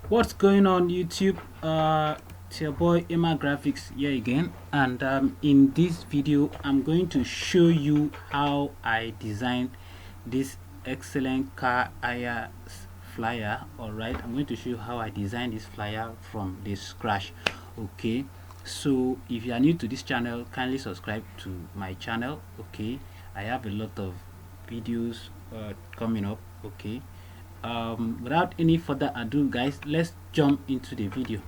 What's going on YouTube? It's your boy emmagraphix here again, and in this video I'm going to show you how I designed this excellent car hire flyer. All right, I'm going to show you how I designed this flyer from the scratch. Okay, so if you are new to this channel, kindly subscribe to my channel. Okay, I have a lot of videos coming up. Okay, without any further ado, guys, let's jump into the video.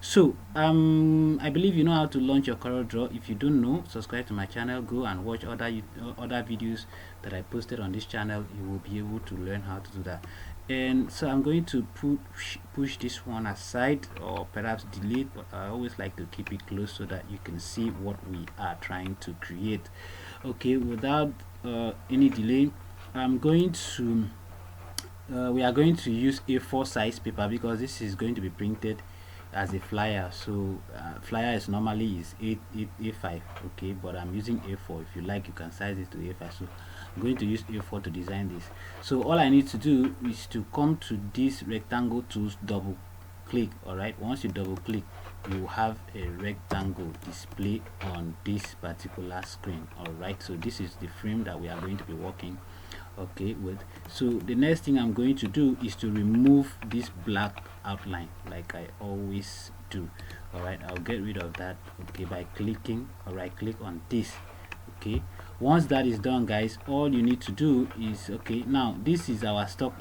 So I believe you know how to launch your CorelDraw. If you don't know, subscribe to my channel, go and watch other videos that I posted on this channel. You will be able to learn how to do that. And so I'm going to push this one aside, or perhaps delete, but I always like to keep it close so that you can see what we are trying to create. Okay, without any delay, I'm going to we are going to use A4 size paper because this is going to be printed as a flyer. So flyer is normally is A5, okay, but I'm using A4. If you like, you can size it to A5. So I'm going to use A4 to design this. So all I need to do is to come to this rectangle tools, double click. All right, once you double click, you have a rectangle display on this particular screen. All right, so this is the frame that we are going to be working with. So the next thing I'm going to do is to remove this black outline like I always do. All right, I'll get rid of that, okay, by clicking or right click on this. Okay, once that is done, guys, all you need to do is, okay, now this is our stock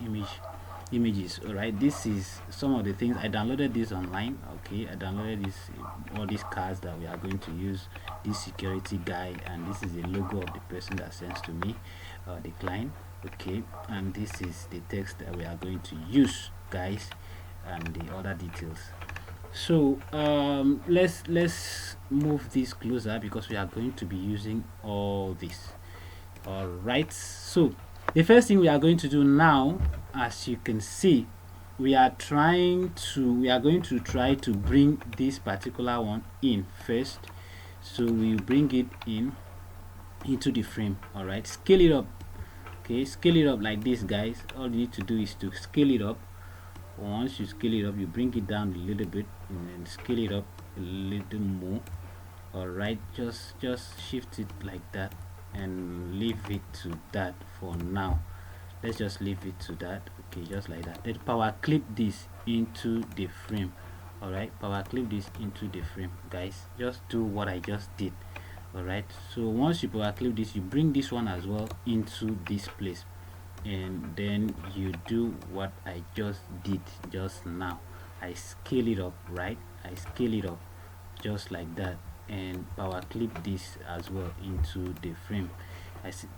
images. All right, this is some of the things I downloaded this online. Okay, I downloaded this, all these cards that we are going to use, this security guy, and this is the logo of the person that sends to me the client. Okay, and this is the text that we are going to use, guys, and the other details. So let's move this closer because we are going to be using all this. All right, so the first thing we are going to do now, as you can see, we are going to try to bring this particular one in first. So we bring it in into the frame. All right, scale it up. Okay, scale it up like this, guys. All you need to do is to scale it up. Once you scale it up, you bring it down a little bit and then scale it up a little more. All right, just shift it like that and leave it to that for now. Let's just leave it to that. Okay, just like that. Then power clip this into the frame. All right, power clip this into the frame, guys. Just do what I just did. All right, so once you power clip this, you bring this one as well into this place, and then you do what I just did just now. I scale it up, right? I scale it up just like that, and power clip this as well into the frame. I see,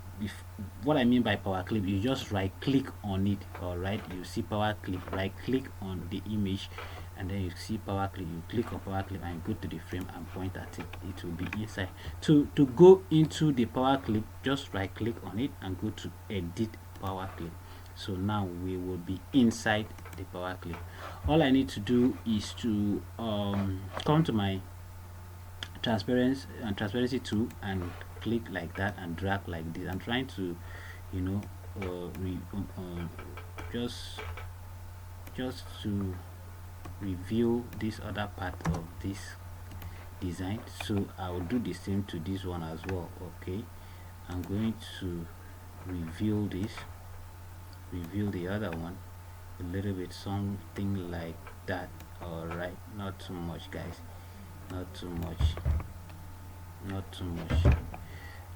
what I mean by power clip, you just right click on it. All right, you see power clip, right click on the image, and then you see power clip, you click on power clip and go to the frame and point at it. It will be inside. To go into the power clip, just right click on it and go to edit power clip. So now we will be inside the power clip. All I need to do is to come to my transparency tool and click like that and drag like this. I'm trying to, you know, just to review this other part of this design. So I will do the same to this one as well. Okay, I'm going to reveal this, reveal the other one a little bit, something like that. All right, not too much, guys, not too much, not too much.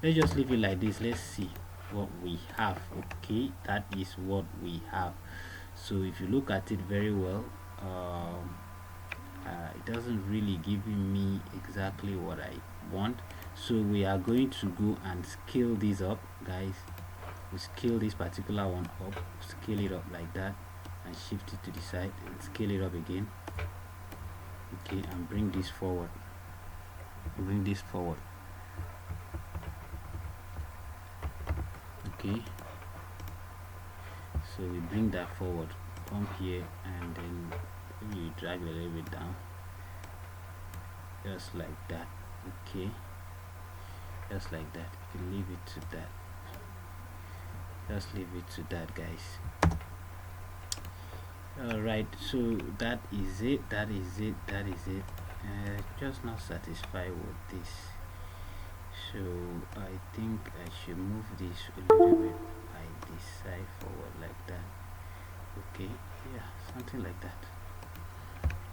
Let's just leave it like this. Let's see what we have. Okay, that is what we have. So if you look at it very well, it doesn't really give me exactly what I want. So we are going to go and scale this up, guys. We scale this particular one up, scale it up like that, and shift it to the side and scale it up again. Okay, and bring this forward, bring this forward. Okay, so we bring that forward, come here, and then you drag a little bit down, just like that. Okay, just like that. You can leave it to that, just leave it to that, guys. All right, so that is it. Just not satisfied with this, so I think I should move this a little bit by this side forward like that. Okay, yeah, something like that.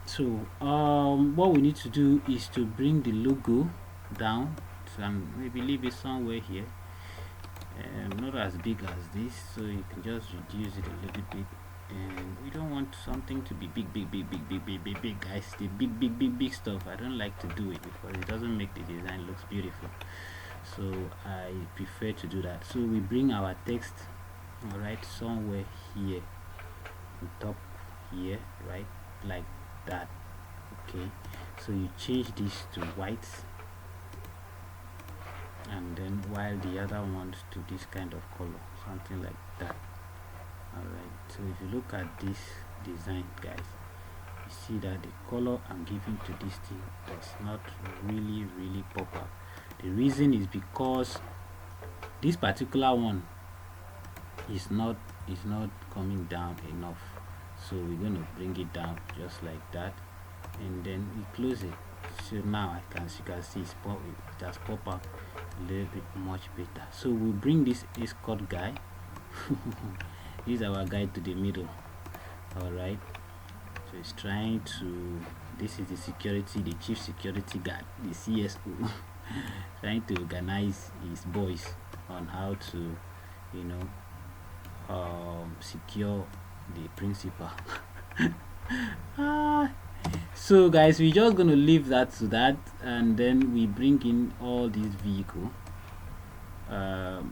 So what we need to do is to bring the logo down and maybe leave it somewhere here, not as big as this, so you can just reduce it a little bit. And we don't want something to be big, guys. The big stuff, I don't like to do it because it doesn't make the design looks beautiful, so I prefer to do that. So we bring our text, all right, somewhere here on top here, right, like that. Okay, so you change this to white, and then while the other ones to this kind of color, something like that. All right, so if you look at this design, guys, you see that the color I'm giving to this thing does not really pop up. The reason is because this particular one is not coming down enough, so we're going to bring it down just like that, and then we close it. So now you can see it has pop up a little bit much better. So we'll bring this escort guy. This is our guy to the middle. All right, so it's trying to, this is the security, the chief security guard, the CSO, trying to organize his boys on how to, you know, secure the principal. So guys, we're just gonna leave that to that, and then we bring in all these vehicle.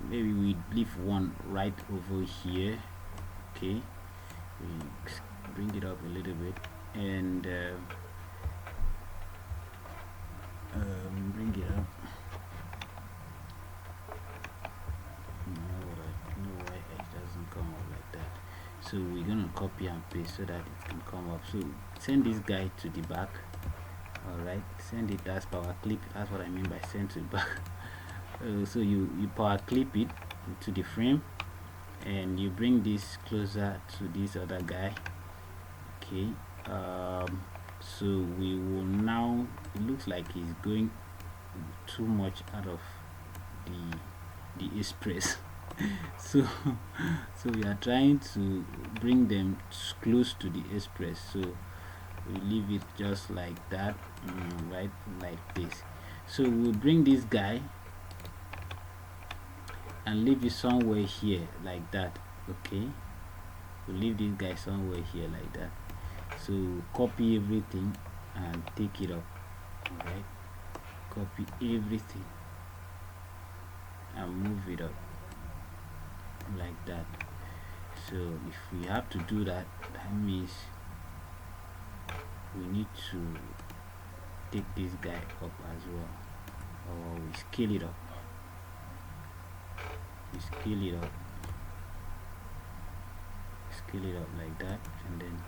Maybe we leave one right over here. Okay, we bring it up a little bit, and bring it up. No, why it doesn't come up like that. So we're gonna copy and paste so that it can come up. So send this guy to the back. All right, send it as power clip. That's what I mean by send to the back. So you power clip it to the frame, and you bring this closer to this other guy. Okay, so we will now, it looks like he's going too much out of the express. so we are trying to bring them close to the express, so we leave it just like that, right, like this. So we'll bring this guy and leave it somewhere here like that. Okay, we'll leave this guy somewhere here like that. So copy everything and take it up. All right, copy everything and move it up like that. So if we have to do that, that means we need to take this guy up as well, or we scale it up. We scale it up like that, and then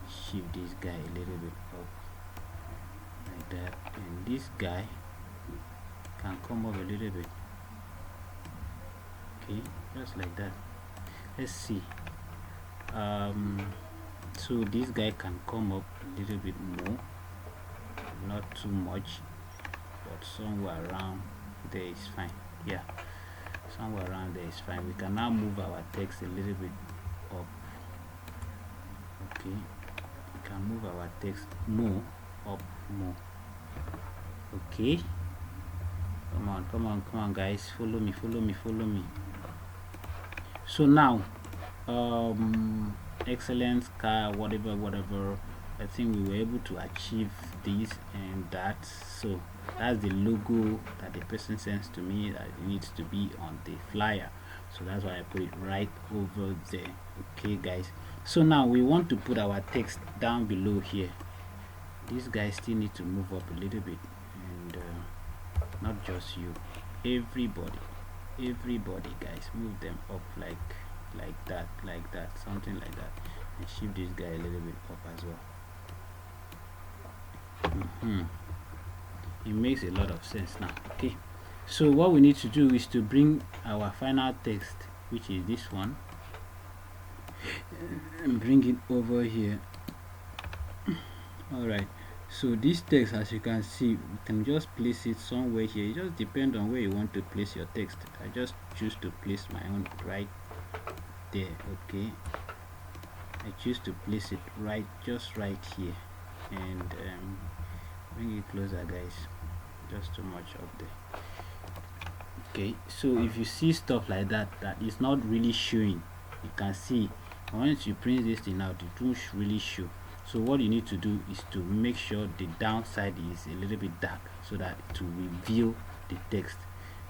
shift this guy a little bit up like that, and this guy can come up a little bit. Okay, just like that. Let's see. So this guy can come up a little bit more, not too much, but somewhere around there is fine. Yeah, somewhere around there is fine. We can now move our text a little bit up. Okay, we can move our text more up more. Okay, come on guys, follow me. So now excellence car, whatever, I think we were able to achieve this and that. So that's the logo that the person sends to me that it needs to be on the flyer, so that's why I put it right over there. Okay guys, so now we want to put our text down below here. This guy still need to move up a little bit, and not just you, everybody guys, move them up like that, something like that, and shift this guy a little bit up as well. It makes a lot of sense now. Okay, so what we need to do is to bring our final text, which is this one. and bring it over here. All right, so this text, as you can see, you can just place it somewhere here. It just depends on where you want to place your text. I just choose to place my own right there. Okay, I choose to place it just right here, and bring it closer, guys. Just too much up there. Okay, so if you see stuff like that is not really showing, you can see once you print this thing out, it won't really show. So what you need to do is to make sure the downside is a little bit dark so that it will reveal the text.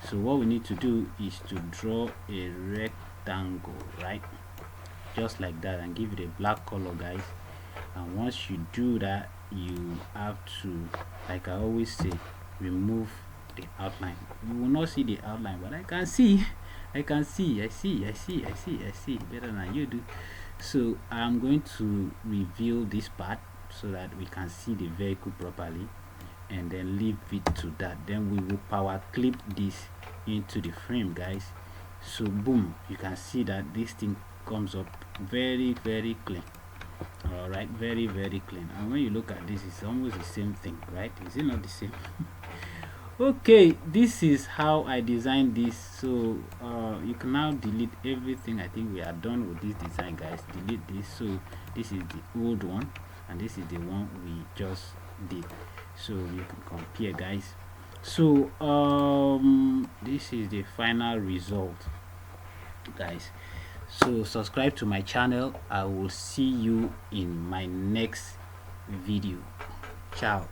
So what we need to do is to draw a rectangle, right, just like that, and give it a black color, guys. And once you do that, you have to, like I always say, remove the outline. You will not see the outline, but I can see I see better than you do. So I'm going to reveal this part so that we can see the vehicle properly, and then leave it to that. Then we will power clip this into the frame, guys. So boom, you can see that this thing comes up very clean. All right, very clean. And when you look at this, it's almost the same thing, right? Is it not the same? Okay, this is how I designed this. So you can now delete everything. I think we are done with this design, guys. Delete this. So this is the old one, and this is the one we just did. So you can compare, guys. So this is the final result, guys. So subscribe to my channel. I will see you in my next video. Ciao.